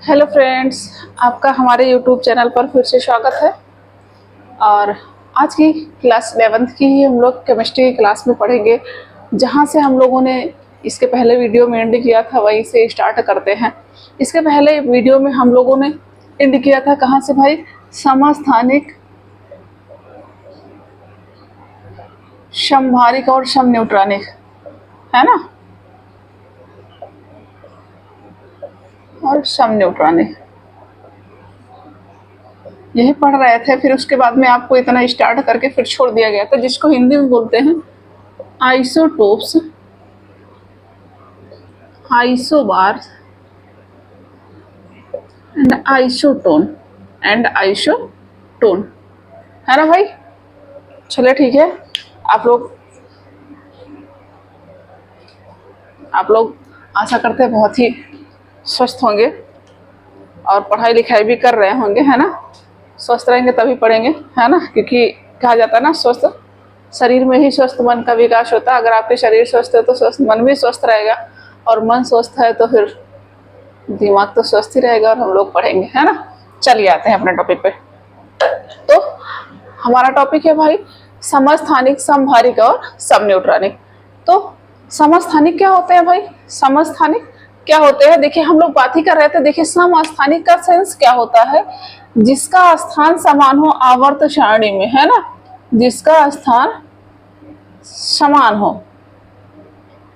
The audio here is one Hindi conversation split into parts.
हेलो फ्रेंड्स, आपका हमारे यूट्यूब चैनल पर फिर से स्वागत है। और आज की क्लास 11th की ही हम लोग केमिस्ट्री की क्लास में पढ़ेंगे। जहाँ से हम लोगों ने इसके पहले वीडियो में एंड किया था वहीं से स्टार्ट करते हैं। इसके पहले वीडियो में हम लोगों ने एंड किया था कहाँ से भाई? समस्थानिक, समभारिक और समन्यूट्रॉनिक, है ना, और समन्यूट्रॉनिक यही पढ़ रहे थे। फिर उसके बाद में आपको इतना स्टार्ट करके फिर छोड़ दिया गया था, जिसको हिंदी में बोलते हैं आइसोटोप्स, आइसोबार्स एंड आइसोटोन, है ना भाई? चलिए ठीक है। आप लोग आशा करते हैं बहुत ही स्वस्थ होंगे और पढ़ाई लिखाई भी कर रहे होंगे, है ना। स्वस्थ रहेंगे तभी पढ़ेंगे, है ना, क्योंकि कहा जाता है ना, स्वस्थ शरीर में ही स्वस्थ मन का विकास होता है। अगर आपके शरीर स्वस्थ है तो स्वस्थ मन भी स्वस्थ रहेगा, और मन स्वस्थ है तो फिर दिमाग तो स्वस्थ ही रहेगा और हम लोग पढ़ेंगे, है ना। चलिए आते हैं अपने टॉपिक पे। तो हमारा टॉपिक है भाई समस्थानिक, समभारिक और समन्यूट्रॉनिक। तो समस्थानिक क्या होते हैं भाई? समस्थानिक क्या होते हैं? देखिए हम लोग बात ही कर रहे थे। देखिए समस्थानिक का सेंस क्या होता है? जिसका स्थान समान हो आवर्त सारणी में, है ना, जिसका स्थान समान हो।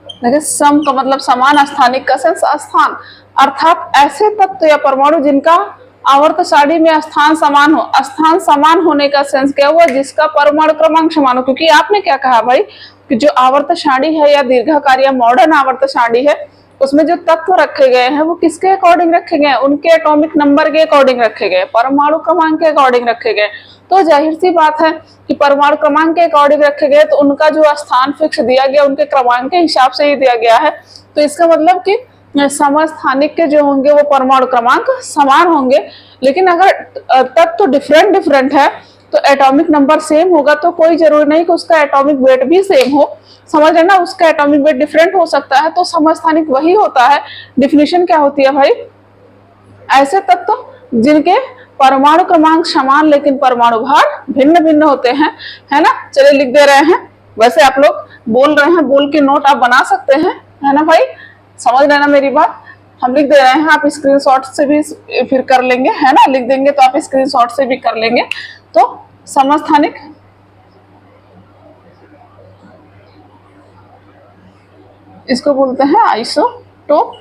देखिए सम का मतलब समान, स्थानिक का सेंस स्थान, अर्थात ऐसे तत्व या परमाणु जिनका आवर्त सारणी में स्थान समान हो। स्थान समान होने का सेंस क्या हुआ? जिसका परमाणु क्रमांक समान हो। क्योंकि आपने क्या कहा भाई कि जो आवर्त सारणी है या दीर्घाकार या मॉडर्न आवर्त सारणी है, उसमें जो तत्व रखे गए हैं वो किसके अकॉर्डिंग रखे गए? उनके एटॉमिक नंबर के अकॉर्डिंग रखे गए, परमाणु क्रमांक के अकॉर्डिंग रखे गए। तो जाहिर सी बात है कि परमाणु क्रमांक के अकॉर्डिंग रखे गए तो उनका जो स्थान फिक्स दिया गया उनके क्रमांक के हिसाब से ही दिया गया है। तो इसका मतलब कि समस्थानिक के जो होंगे वो परमाणु क्रमांक समान होंगे। लेकिन अगर तत्व डिफरेंट है तो एटॉमिक नंबर सेम होगा, तो कोई जरूरी नहीं कि उसका एटॉमिक वेट भी सेम हो। समझ रहे ना, उसका एटॉमिक वेट डिफरेंट हो सकता है। तो समस्थानिक वही होता है। डिफिनेशन क्या होती है भाई? ऐसे तत्व जिनके परमाणु क्रमांक समान लेकिन परमाणु भार भिन्न भिन्न होते हैं, है ना। चलिए लिख दे रहे हैं। वैसे आप लोग बोल रहे हैं, बोल के नोट आप बना सकते हैं, है ना भाई। समझ रहे ना मेरी बात? हम लिख दे रहे हैं, आप स्क्रीनशॉट से भी फिर कर लेंगे, है ना। लिख देंगे तो आप स्क्रीनशॉट से भी कर लेंगे। तो समस्थानिक इसको बोलते हैं आइसोटोप,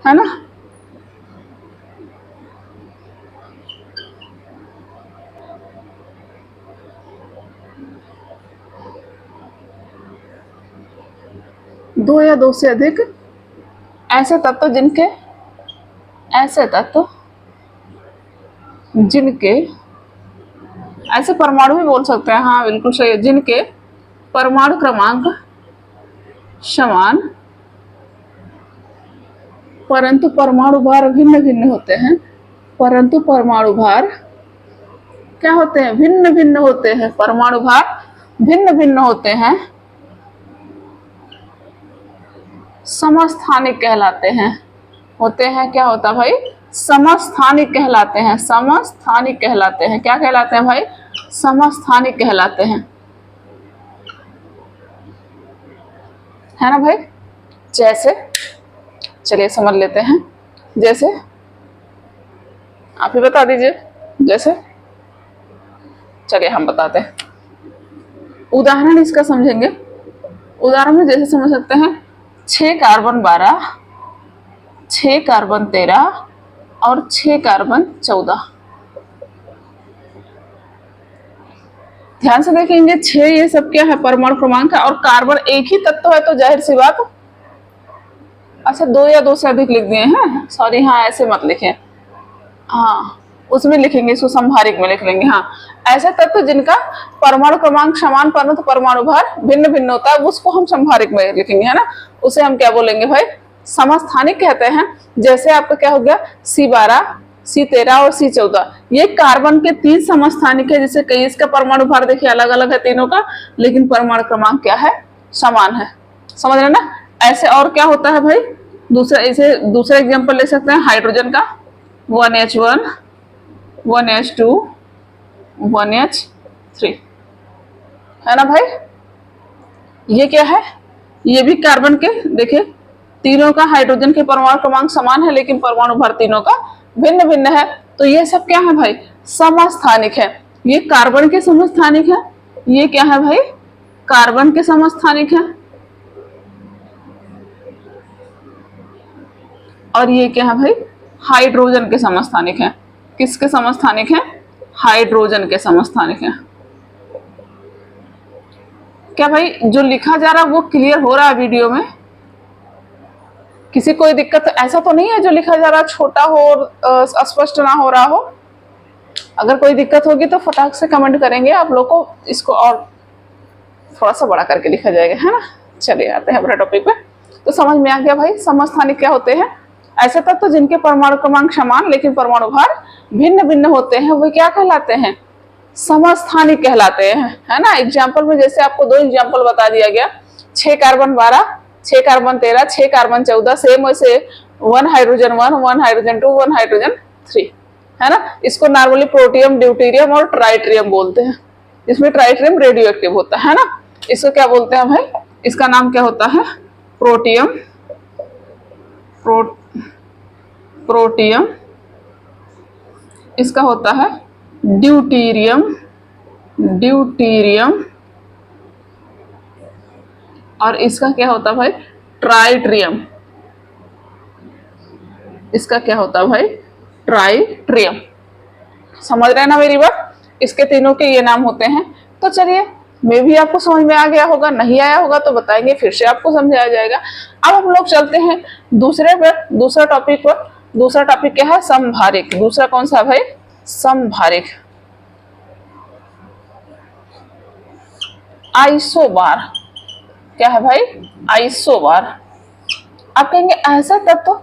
है ना। दो या दो से अधिक ऐसे तत्व जिनके ऐसे परमाणु भी बोल सकते हैं, हाँ बिल्कुल सही है, जिनके परमाणु क्रमांक समान परंतु परमाणु भार भिन्न भिन्न होते हैं। परंतु परमाणु भार क्या होते हैं? भिन्न भिन्न होते हैं। परमाणु भार भिन्न भिन्न होते हैं, समस्थानिक कहलाते हैं। होते हैं, क्या होता है भाई? समस्थानिक कहलाते हैं। समस्थानिक कहलाते हैं। क्या कहलाते हैं भाई? समस्थानिक कहलाते हैं, है ना भाई। जैसे चलिए समझ लेते हैं। जैसे आप ही बता दीजिए। जैसे चलिए हम बताते हैं, उदाहरण इसका समझेंगे। उदाहरण में जैसे समझ सकते हैं 6 कार्बन 12, 6 कार्बन 13 और 6 कार्बन 14। ध्यान से देखेंगे, 6 ये सब क्या है? परमाणु क्रमांक है। और कार्बन एक ही तत्व है तो जाहिर सी बात, अच्छा 2 या 2 से अधिक लिख दिए हैं, सॉरी, हाँ ऐसे मत लिखें, हाँ उसमें लिखेंगे, इसको संभारिक में लिख लेंगे। हाँ, ऐसे तत्व जिनका परमाणु क्रमांक समान परंतु परमाणु भार भिन्न भिन्न होता है, उसको हम संभारिक में लिखेंगे, है ना। उसे हम क्या बोलेंगे भाई? समस्थानिक कहते हैं। जैसे आपका क्या हो गया? C12, C13 और C14, ये कार्बन के 3 समस्थानिक है। जैसे कई इसका परमाणु भार देखिए अलग अलग है तीनों का, लेकिन परमाणु क्रमांक क्या है? समान है। समझ रहे ना। ऐसे और क्या होता है भाई? दूसरा इसे दूसरा एग्जांपल ले सकते हैं हाइड्रोजन का, 1H1 1H2 1H3, है ना भाई। ये क्या है, ये भी कार्बन के, देखिए तीनों का हाइड्रोजन के परमाणु क्रमांक समान है लेकिन परमाणु भार तीनों का भिन्न भिन्न है। तो ये सब क्या है भाई, समस्थानिक है। ये कार्बन के समस्थानिक है, ये क्या है भाई, कार्बन के समस्थानिक है, और ये क्या है भाई, हाइड्रोजन के समस्थानिक है। किसके समस्थानिक है, हाइड्रोजन के समस्थानिक है। क्या भाई जो लिखा जा रहा है वो क्लियर हो रहा है वीडियो में, किसी कोई दिक्कत ऐसा तो नहीं है जो लिखा जा रहा है छोटा हो और स्पष्ट ना हो रहा हो। अगर कोई दिक्कत होगी तो फटाक से कमेंट करेंगे, आप लोग को इसको और थोड़ा सा बड़ा करके लिखा जाएगा, है ना। चलिए आते हैं अपने टॉपिक पे। तो समझ में आ गया भाई, समस्थानिक क्या होते हैं, ऐसे तत्व जिनके परमाणु क्रमांक समान लेकिन परमाणु भार भिन्न भिन्न होते हैं, वो क्या कहलाते हैं, समस्थानिक कहलाते हैं, है ना। एग्जाम्पल में जैसे आपको 2 एग्जाम्पल बता दिया गया, 6 कार्बन 12, 6 कार्बन 13, 6 कार्बन 14, सेम वैसे 1 हाइड्रोजन 1, 1 हाइड्रोजन 2, 1 हाइड्रोजन 3, है ना। इसको नॉर्मली प्रोटियम, ड्यूटेरियम और ट्राइट्रियम बोलते हैं। इसमें ट्राइट्रियम रेडियो एक्टिव होता है ना। इसको क्या बोलते हैं भाई, इसका नाम क्या होता है, प्रोटियम, प्रोटियम, इसका होता है ड्यूटेरियम, ड्यूटेरियम, और इसका क्या होता है भाई, ट्राइट्रियम। इसका क्या होता है भाई, ट्राइट्रियम। समझ रहे हैं ना मेरी बात, इसके तीनों के ये नाम होते हैं। तो चलिए, मे भी आपको समझ में आ गया होगा, नहीं आया होगा तो बताएंगे, फिर से आपको समझाया जाएगा। अब हम लोग चलते हैं दूसरा टॉपिक पर। दूसरा टॉपिक क्या है, समभारिक। दूसरा कौन सा है भाई, समभारिक। आइसोबार, क्या है भाई, आइसोबार। आप कहेंगे ऐसा तत्व,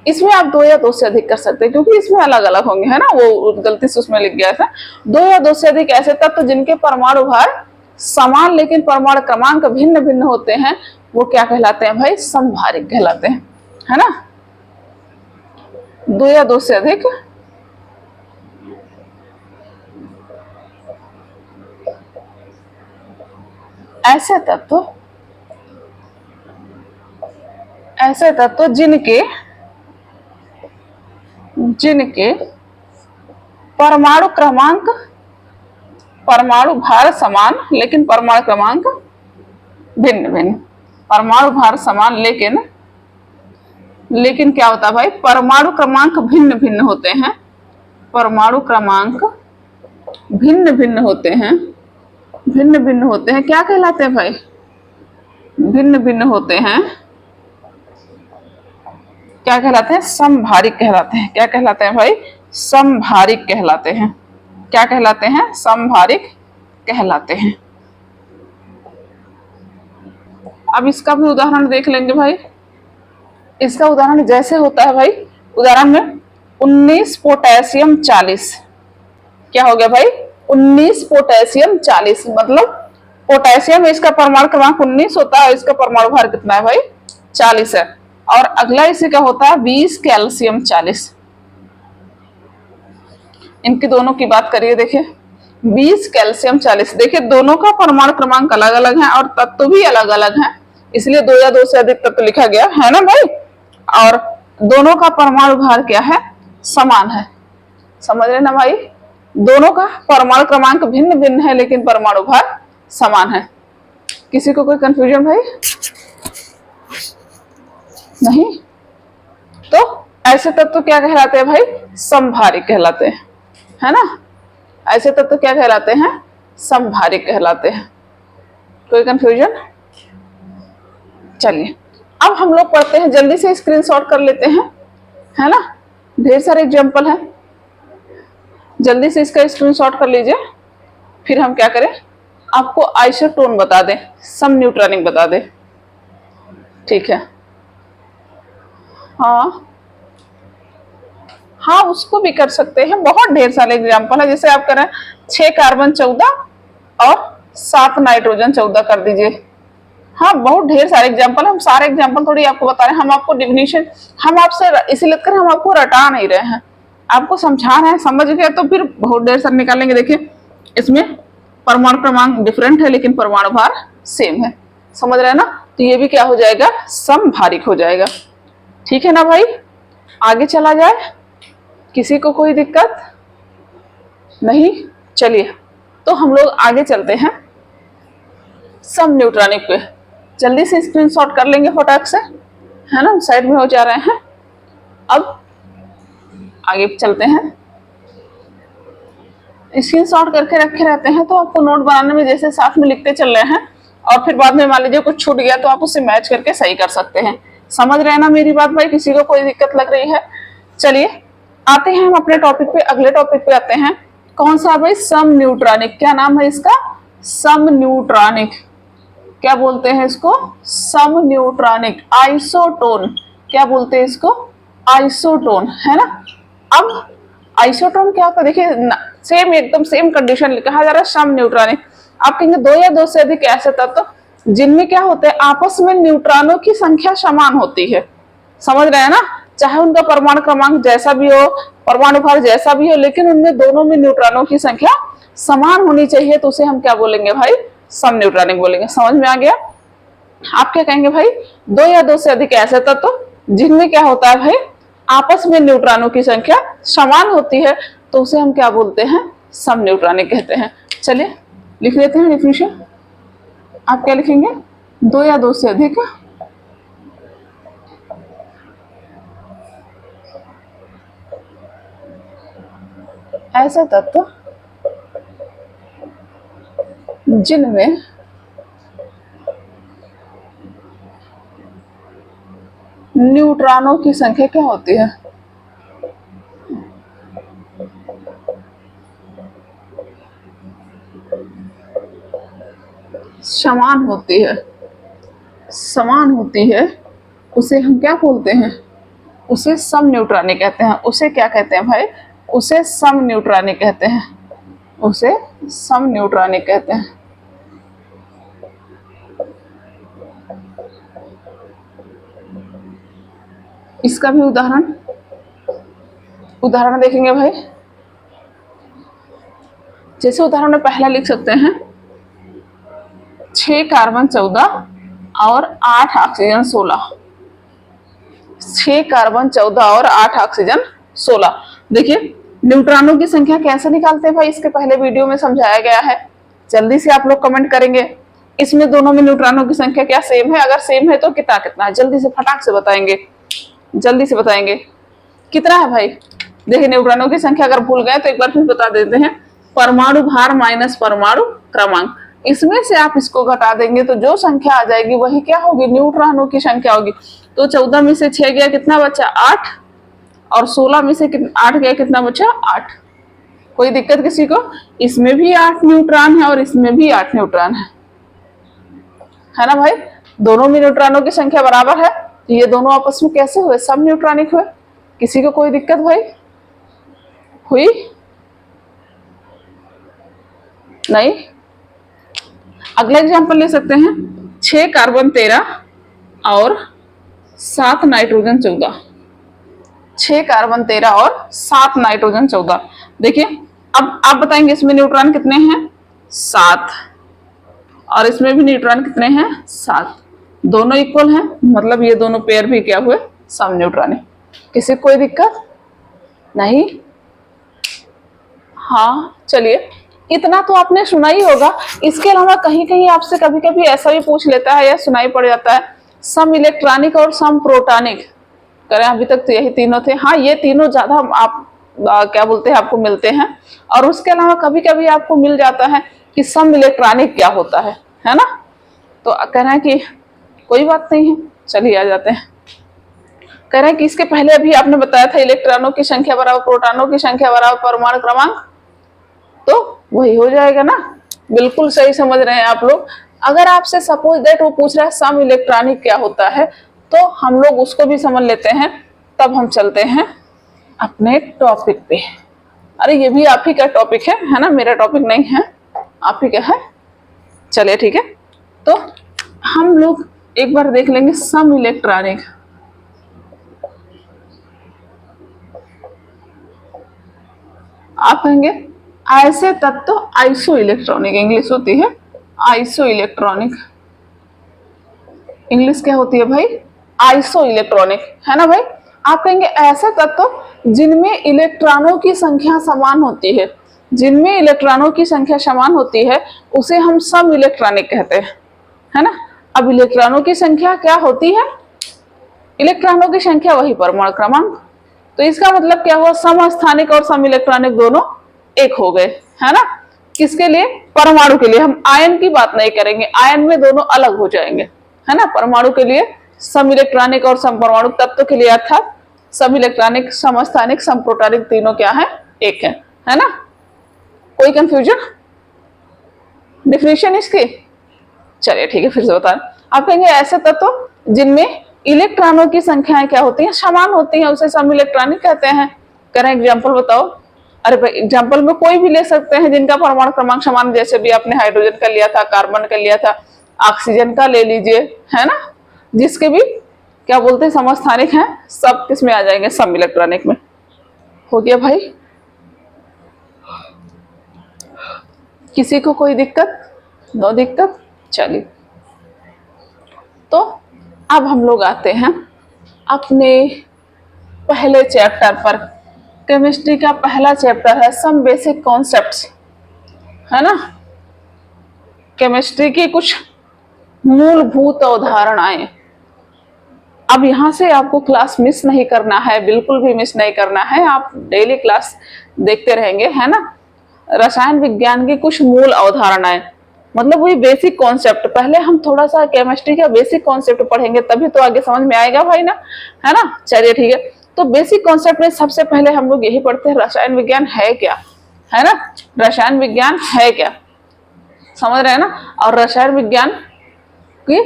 इसमें आप 2 या 2 से अधिक कर सकते हैं क्योंकि इसमें अलग अलग होंगे, है ना, वो गलती से उसमें लिख गया था। 2 या 2 से अधिक ऐसे तत्व जिनके परमाणु भार समान लेकिन परमाणु क्रमांक भिन्न भिन्न होते हैं, वो क्या कहलाते हैं भाई, समभारिक कहलाते हैं, है ना। 2 या 2 से अधिक ऐसे तत्व जिनके परमाणु क्रमांक, परमाणु भार समान लेकिन परमाणु क्रमांक भिन्न भिन्न, परमाणु भार समान लेकिन क्या होता है भाई, परमाणु क्रमांक भिन्न भिन्न होते हैं, परमाणु क्रमांक भिन्न भिन्न होते हैं, भिन्न भिन्न होते हैं, क्या कहलाते हैं भाई, भिन्न भिन्न होते हैं, क्या कहलाते हैं, समभारिक कहलाते हैं। क्या कहलाते हैं भाई, समभारिक कहलाते हैं। क्या कहलाते हैं, समभारिक कहलाते हैं। अब इसका भी उदाहरण देख लेंगे भाई। इसका उदाहरण जैसे होता है भाई, उदाहरण में 19 पोटेशियम 40, क्या हो गया भाई, 19 पोटेशियम 40, मतलब पोटेशियम इसका परमाणु क्रमांक 19 होता है, इसका परमाणु भार कितना है भाई, 40 है। और अगला इसी का होता है 20 कैल्शियम 40। इनके दोनों की बात करिए, देखिए 20 कैल्शियम 40, देखिए दोनों का परमाणु क्रमांक अलग अलग है और तत्व भी अलग अलग है, इसलिए 2 या 2 से अधिक तत्व लिखा गया है ना भाई। और दोनों का परमाणु भार क्या है, समान है। समझ रहे ना भाई, दोनों का परमाणु क्रमांक भिन्न भिन्न है लेकिन परमाणु भार समान है। किसी को कोई कंफ्यूजन भाई, नहीं? तो ऐसे तत्व क्या कहलाते हैं भाई, समभारिक कहलाते हैं, है ना। ऐसे तत्व क्या कहलाते हैं, समभारिक कहलाते हैं। कोई कंफ्यूजन? चलिए अब हम लोग पढ़ते हैं, जल्दी से स्क्रीनशॉट कर लेते हैं, है ना। ढेर सारे एग्जाम्पल हैं, जल्दी से इसका स्क्रीनशॉट कर लीजिए। फिर हम क्या करें, आपको आइसोटोन बता दें, सम न्यूट्रॉनिक बता दें, ठीक है। हाँ उसको भी कर सकते हैं, बहुत ढेर सारे एग्जाम्पल है। जैसे आप करें 6 कार्बन 14 और 7 नाइट्रोजन 14 कर दीजिए, हाँ बहुत ढेर सारे एग्जाम्पल, हम सारे एग्जाम्पल थोड़ी आपको बता रहे हैं, हम आपको डिफिनीशन, हम आपसे इसीलिए कर हम आपको रटा नहीं रहे हैं, आपको समझा रहे हैं, समझ गए तो फिर बहुत ढेर सारे निकालेंगे। देखिए इसमें परमाणु क्रमांक डिफरेंट है लेकिन परमाणु भार सेम है, समझ रहे हैं ना, तो ये भी क्या हो जाएगा, समभारिक हो जाएगा। ठीक है ना भाई, आगे चला जाए, किसी को कोई दिक्कत नहीं? चलिए तो हम लोग आगे चलते हैं सम न्यूट्रॉनिक पे, जल्दी से स्क्रीनशॉट कर लेंगे फटाक से, है ना, साइड में हो जा रहे हैं। अब आगे चलते हैं, स्क्रीनशॉट करके रखे रहते हैं तो आपको नोट बनाने में जैसे साथ में लिखते चल रहे हैं, और फिर बाद में मान लीजिए कुछ छूट गया तो आप उससे मैच करके सही कर सकते हैं। समझ रहे हैं ना मेरी बात भाई, किसी को कोई दिक्कत लग रही है? चलिए आते हैं हम अपने टॉपिक पे, अगले टॉपिक पे आते हैं। कौन सा भाई? सम न्यूट्रॉनिक। क्या नाम है इसका? सम न्यूट्रॉनिक। क्या बोलते हैं इसको? सम न्यूट्रॉनिक। आइसोटोन, क्या बोलते हैं इसको? आइसोटोन, है ना। अब आइसोटोन क्या होता है? देखिए सेम, एकदम सेम कंडीशन कहा जा रहा है सम न्यूट्रॉनिक। आप कहेंगे दो या दो से अधिक ऐसे तत्व जिनमें क्या होता है, आपस में न्यूट्रॉनों की संख्या समान होती है। समझ रहे हैं ना, चाहे उनका परमाणु क्रमांक जैसा भी हो, परमाणु भार जैसा भी हो, लेकिन उनमें दोनों में न्यूट्रॉनों की संख्या समान होनी चाहिए, तो उसे हम क्या बोलेंगे भाई? सम न्यूट्रॉनिक बोलेंगे। समझ में आ गया? आप क्या कहेंगे भाई? दो या दो से अधिक ऐसे तत्व जिनमें क्या होता है भाई, आपस में न्यूट्रॉनों की संख्या समान होती है, तो उसे हम क्या बोलते हैं? सम न्यूट्रॉनिक कहते हैं। चलिए लिख लेते हैं डेफिनेशन। आप क्या लिखेंगे? दो या दो से अधिक ऐसे तत्व जिनमें न्यूट्रॉनों की संख्या क्या होती है? समान होती है, समान होती है, उसे हम क्या बोलते हैं? उसे सम न्यूट्रॉनिक कहते हैं। उसे क्या कहते हैं भाई? उसे सम न्यूट्रॉनिक कहते हैं। उसे सम न्यूट्रॉनिक कहते हैं। इसका भी उदाहरण देखेंगे भाई। जैसे उदाहरण में पहला लिख सकते हैं, 6 कार्बन 14 और 8 ऑक्सीजन 16। 6 कार्बन 14 और 8 ऑक्सीजन 16। देखिए न्यूट्रॉनों की संख्या कैसे निकालते हैं भाई, इसके पहले वीडियो में समझाया गया है, जल्दी से आप लोग कमेंट करेंगे। इसमें दोनों में न्यूट्रॉनों की संख्या क्या सेम है? अगर सेम है तो कितना कितना है? जल्दी से फटाक से बताएंगे, जल्दी से बताएंगे कितना है भाई। देखिए न्यूट्रॉनों की संख्या अगर भूल गए तो एक बार फिर बता देते हैं, परमाणु भार माइनस परमाणु क्रमांक, इसमें से आप इसको घटा देंगे तो जो संख्या आ जाएगी वही क्या होगी? न्यूट्रॉनों की संख्या होगी। तो 14 में से 6 गया, कितना बचा? 8, और 16 में से 8 गया, कितना बचा? 8। कोई दिक्कत किसी को? इसमें भी 8 न्यूट्रॉन है और इसमें भी 8 न्यूट्रॉन है ना भाई। दोनों में न्यूट्रॉनों की संख्या बराबर है, तो ये दोनों आपस में कैसे हुए? सम न्यूट्रॉनिक हुए। किसी को कोई दिक्कत भाई हुई? नहीं? अगला एग्जांपल ले सकते हैं, 6 कार्बन 13 और 7 नाइट्रोजन 14। 6 कार्बन 13 और 7 नाइट्रोजन 14। देखिए अब आप बताएंगे इसमें न्यूट्रॉन कितने हैं? 7, और इसमें भी न्यूट्रॉन कितने हैं? 7। दोनों इक्वल हैं, मतलब ये दोनों पेयर भी क्या हुए? सम न्यूट्रॉनिक। किसी कोई दिक्कत नहीं? हाँ चलिए, इतना तो आपने सुना ही होगा। इसके अलावा कहीं कहीं आपसे कभी कभी ऐसा भी पूछ लेता है या सुनाई पड़ जाता है, सम इलेक्ट्रॉनिक और सम प्रोटॉनिक। करें अभी तक तो यही तीनों थे। हाँ ये तीनों ज्यादा आप क्या बोलते हैं, आपको मिलते हैं। और उसके अलावा कभी कभी आपको मिल जाता है कि सम इलेक्ट्रॉनिक क्या होता है ना। तो कह रहे हैं कि कोई बात नहीं है, चलिए आ जाते हैं। कह रहे हैं कि इसके पहले अभी आपने बताया था इलेक्ट्रॉनों की संख्या बराबर प्रोटॉनों की संख्या बराबर परमाणु क्रमांक, तो वही हो जाएगा ना। बिल्कुल सही समझ रहे हैं आप लोग। अगर आपसे सपोज दैट वो पूछ रहा है सम इलेक्ट्रॉनिक क्या होता है, तो हम लोग उसको भी समझ लेते हैं, तब हम चलते हैं अपने टॉपिक पे। अरे ये भी आप ही का टॉपिक है ना, मेरा टॉपिक नहीं है, आप ही का है। चलिए ठीक है, तो हम लोग एक बार देख लेंगे सम इलेक्ट्रॉनिक। आप कहेंगे ऐसे तत्व आइसो इलेक्ट्रॉनिक, इंग्लिश होती है आइसो इलेक्ट्रॉनिक। इंग्लिश क्या होती है भाई? आइसो इलेक्ट्रॉनिक, है ना भाई। आप कहेंगे ऐसे तत्व जिनमें इलेक्ट्रॉनों की संख्या समान होती है, जिनमें इलेक्ट्रॉनों की संख्या समान होती है उसे हम सम इलेक्ट्रॉनिक कहते हैं, है ना। अब इलेक्ट्रॉनों की संख्या क्या होती है? इलेक्ट्रॉनों की संख्या वही परमाणु क्रमांक। तो इसका मतलब क्या हुआ? समस्थानिक और सम इलेक्ट्रॉनिक दोनों एक हो गए, है ना। किसके लिए? परमाणु के लिए। हम आयन की बात नहीं करेंगे, आयन में दोनों अलग हो जाएंगे, है ना। परमाणु के लिए सम इलेक्ट्रॉनिक और सम परमाणु तत्व के लिए अर्थात सम इलेक्ट्रॉनिक, समस्थानिक, सम प्रोटॉनिक तीनों क्या है? एक है ना। कोई कंफ्यूजन? डिफिनेशन इसकी चलिए ठीक है, फिर से बता। आप कहेंगे ऐसे तत्व जिनमें इलेक्ट्रॉनों की संख्याएं क्या होती हैं? समान होती हैं, उसे सम इलेक्ट्रॉनिक कहते हैं। करें एग्जाम्पल बताओ। अरे भाई एग्जाम्पल में कोई भी ले सकते हैं जिनका परमाणु क्रमांक समान, जैसे भी आपने हाइड्रोजन का लिया था, कार्बन का लिया था, ऑक्सीजन का ले लीजिए, है ना। जिसके भी क्या बोलते हैं समस्थानिक हैं, सब किस में आ जाएंगे? सम इलेक्ट्रॉनिक में। हो गया भाई? किसी को कोई दिक्कत? नो दिक्कत। चलिए, तो अब हम लोग आते हैं अपने पहले चैप्टर पर। केमिस्ट्री का पहला चैप्टर है सम बेसिक कॉन्सेप्ट्स, है ना। केमिस्ट्री की कुछ मूलभूत अवधारणाएं। अब यहां से आपको क्लास मिस नहीं करना है, बिल्कुल भी मिस नहीं करना है। आप डेली क्लास देखते रहेंगे, है ना। रसायन विज्ञान की कुछ मूल अवधारणाएं, मतलब वही बेसिक कॉन्सेप्ट। पहले हम थोड़ा सा केमिस्ट्री का बेसिक कॉन्सेप्ट पढ़ेंगे, तभी तो आगे समझ में आएगा भाई ना, है ना। चलिए ठीक है, तो बेसिक कॉन्सेप्ट में सबसे पहले हम लोग यही पढ़ते हैं रसायन विज्ञान है क्या, है ना। रसायन विज्ञान है क्या, समझ रहे हैं ना। और रसायन विज्ञान की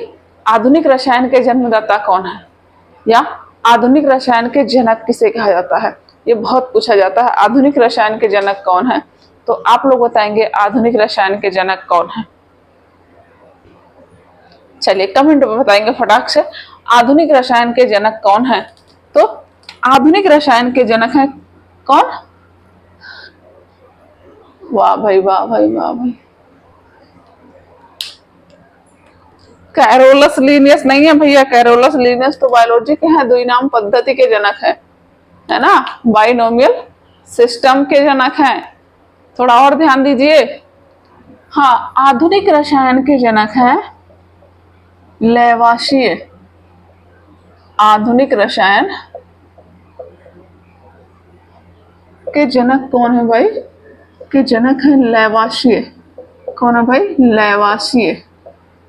आधुनिक रसायन के जन्मदाता कौन है, या आधुनिक रसायन के जनक किसे कहा जाता है, ये बहुत पूछा जाता है। आधुनिक रसायन के जनक कौन है? तो आप लोग बताएंगे आधुनिक रसायन के जनक कौन है। चलिए कमेंट में बताएंगे फटाक से, आधुनिक रसायन के जनक कौन है। तो आधुनिक रसायन के जनक है कौन? वाह भाई, वाह भाई, वाह भाई। कैरोलस लीनियस नहीं है भैया, कैरोलस लीनियस तो बायोलॉजी के हैं, द्विनाम पद्धति के जनक है ना, बाइनोमियल सिस्टम के जनक हैं। थोड़ा और ध्यान दीजिए। हाँ, आधुनिक रसायन के जनक हैं लैवाशिए। आधुनिक रसायन के जनक कौन है भाई? के जनक है लैवाशिए। कौन है भाई? लैवाशिए।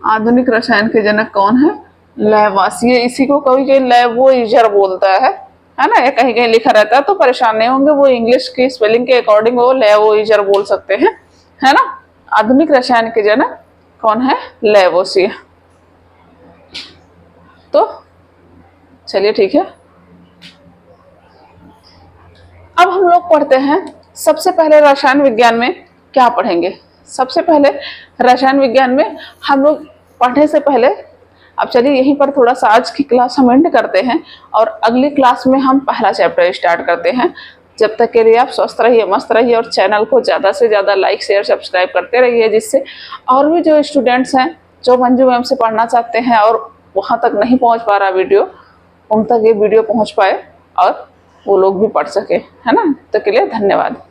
आधुनिक रसायन के जनक कौन है? लैवाशिए। इसी को कभी कहीं लैवोइजर बोलता है ना। ये कहीं कहीं लिखा रहता है, तो परेशान नहीं होंगे, वो इंग्लिश की स्पेलिंग के अकॉर्डिंग वो लैवोइजर बोल सकते हैं, है ना। आधुनिक रसायन के जनक कौन है? लैवोसिए। तो चलिए ठीक है, अब हम लोग पढ़ते हैं। सबसे पहले रसायन विज्ञान में क्या पढ़ेंगे? सबसे पहले रसायन विज्ञान में हम लोग पढ़ने से पहले, अब चलिए यहीं पर थोड़ा सा आज की क्लास हम एंड करते हैं और अगली क्लास में हम पहला चैप्टर स्टार्ट करते हैं। जब तक के लिए आप स्वस्थ रहिए, मस्त रहिए और चैनल को ज़्यादा से ज़्यादा लाइक शेयर सब्सक्राइब करते रहिए, जिससे और भी जो स्टूडेंट्स हैं जो मंजू मैम से पढ़ना चाहते हैं और वहाँ तक नहीं पहुँच पा रहा वीडियो, उन तक ये वीडियो पहुँच पाए और वो लोग भी पढ़ सके, है ना। तो के लिए धन्यवाद।